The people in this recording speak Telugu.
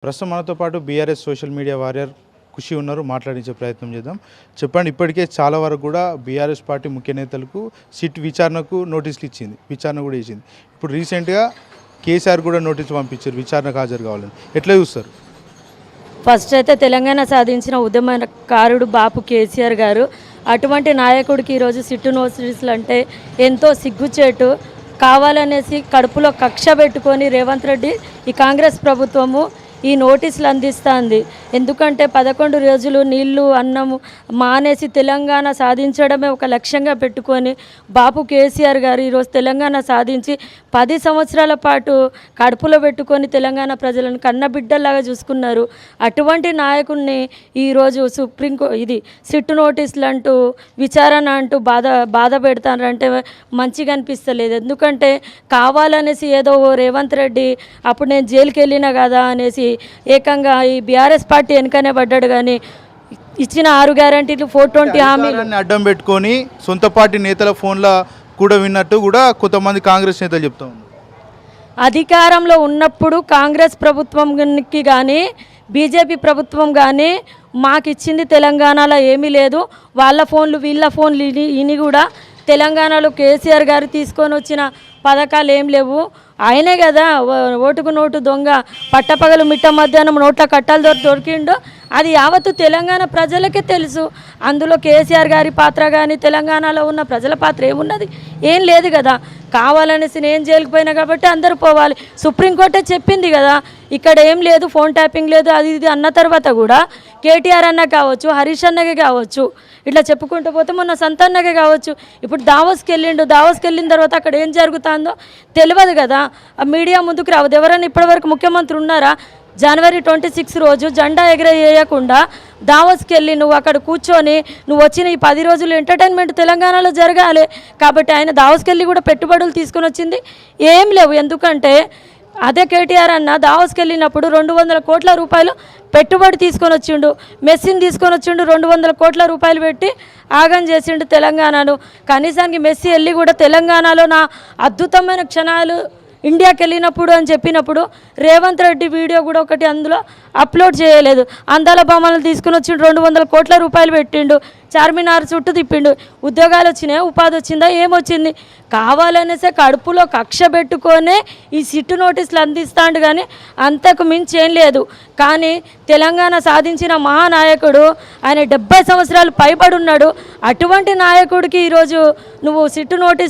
ప్రస్తుతం మనతో పాటు బీఆర్ఎస్ సోషల్ మీడియా వారియర్ ఖుషి ఉన్నారు, మాట్లాడించే ప్రయత్నం చేద్దాం. చెప్పండి, ఇప్పటికే చాలా వరకు కూడా బీఆర్ఎస్ పార్టీ ముఖ్య నేతలకు సిట్ విచారణకు నోటీసులు ఇచ్చింది, విచారణ కూడా ఇచ్చింది. ఇప్పుడు రీసెంట్గా కేసీఆర్ కూడా నోటీసులు పంపించారు విచారణకు హాజరు కావాలని. ఎట్లా చూస్తారు? ఫస్ట్ అయితే తెలంగాణ సాధించిన ఉద్యమకారుడు బాపు కేసీఆర్ గారు, అటువంటి నాయకుడికి ఈరోజు సిట్టు నోటీసులు అంటే ఎంతో సిగ్గుచేటు. కావాలనేసి కడుపులో కక్ష పెట్టుకొని రేవంత్ రెడ్డి ఈ కాంగ్రెస్ ప్రభుత్వము ఈ నోటీసులు అందిస్తుంది. ఎందుకంటే 11 రోజులు నీళ్లు అన్నము మానేసి తెలంగాణ సాధించడమే ఒక లక్ష్యంగా పెట్టుకొని బాపు కేసీఆర్ గారు ఈరోజు తెలంగాణ సాధించి 10 సంవత్సరాల పాటు కడుపులో పెట్టుకొని తెలంగాణ ప్రజలను కన్నబిడ్డలాగా చూసుకున్నారు. అటువంటి నాయకుడిని ఈరోజు ఇది సిట్టు నోటీసులు అంటూ విచారణ అంటూ బాధ పెడతారంటే మంచిగా అనిపిస్తలేదు. ఎందుకంటే కావాలనేసి ఏదో రేవంత్ రెడ్డి అప్పుడు నేను జైలుకి వెళ్ళినా కదా అనేసి ఏకంగా ఈ బీఆర్ఎస్ పార్టీ వెనుకనే పడ్డాడు. కానీ ఇచ్చిన 6 గ్యారంటీలు 420 హామీలు అడ్డం పెట్టుకొని సొంత పార్టీ నేతల ఫోన్లో కూడా విన్నట్టు కూడా కొంతమంది కాంగ్రెస్ నేతలు చెప్తా ఉన్నారు. అధికారంలో ఉన్నప్పుడు కాంగ్రెస్ ప్రభుత్వంకి కానీ బీజేపీ ప్రభుత్వం కానీ మాకు ఇచ్చింది తెలంగాణలో ఏమీ లేదు. వాళ్ళ ఫోన్లు వీళ్ళ ఫోన్లు ఇని కూడా తెలంగాణలో కేసీఆర్ గారు తీసుకొని వచ్చిన పథకాలు ఏం లేవు. ఆయనే కదా ఓటుకు నోటు దొంగ, పట్టపగలు మిట్ట మధ్యాహ్నం నోట్ల కట్టాలు దొరికిండు. అది యావత్తు తెలంగాణ ప్రజలకే తెలుసు. అందులో కేసీఆర్ గారి పాత్ర కానీ తెలంగాణలో ఉన్న ప్రజల పాత్ర ఏమున్నది? ఏం లేదు కదా. కావాలనేసి నేను జైలుకు పోయినా కాబట్టి అందరూ పోవాలి. సుప్రీంకోర్టే చెప్పింది కదా, ఇక్కడ ఏం లేదు, ఫోన్ ట్యాపింగ్ లేదు, అది ఇది అన్న తర్వాత కూడా కేటీఆర్ అన్న కావచ్చు, హరీష్ అన్నకే కావచ్చు, ఇట్లా చెప్పుకుంటూ పోతే మొన్న సంతన్నకే కావచ్చు, ఇప్పుడు దావోస్కి వెళ్ళిండు. దావోస్కి వెళ్ళిన తర్వాత అక్కడ ఏం జరుగుతుందో తెలియదు కదా. ఆ మీడియా ముందుకు రావద్దు. ఎవరైనా ఇప్పటివరకు ముఖ్యమంత్రి ఉన్నారా? జనవరి 26 రోజు జెండా ఎగరేయకుండా దావోస్కి వెళ్ళి నువ్వు అక్కడ కూర్చొని నువ్వు వచ్చిన ఈ 10 రోజులు ఎంటర్టైన్మెంట్ తెలంగాణలో జరగాలి. కాబట్టి ఆయన దావోస్కి వెళ్ళి కూడా పెట్టుబడులు తీసుకొని వచ్చింది ఏం లేవు. ఎందుకంటే అదే కేటీఆర్ అన్న దావోస్కి వెళ్ళినప్పుడు 200 కోట్ల రూపాయలు పెట్టుబడి తీసుకొని వచ్చిండు, మెస్సీని తీసుకొని వచ్చిండు. 200 కోట్ల రూపాయలు పెట్టి ఆగం చేసిండు తెలంగాణను. కనీసానికి మెస్సీ వెళ్ళి కూడా తెలంగాణలో నా అద్భుతమైన క్షణాలు ఇండియాకి వెళ్ళినప్పుడు అని చెప్పినప్పుడు రేవంత్ రెడ్డి వీడియో కూడా ఒకటి అందులో అప్లోడ్ చేయలేదు. అందాల బొమ్మలను తీసుకుని వచ్చిండు, 200 కోట్ల రూపాయలు పెట్టిండు, చార్మినార్ చుట్టూ తిప్పిండు. ఉద్యోగాలు వచ్చినాయి, ఉపాధి వచ్చిందా? ఏమొచ్చింది? కావాలనేసే కడుపులో కక్ష పెట్టుకొనే ఈ సిట్టు నోటీసులు అందిస్తాడు. కానీ అంతకు మించి ఏం లేదు. కానీ తెలంగాణ సాధించిన మహానాయకుడు, ఆయన 70 సంవత్సరాలు పైబడి ఉన్నాడు. అటువంటి నాయకుడికి ఈరోజు నువ్వు సిట్టు నోటీసులు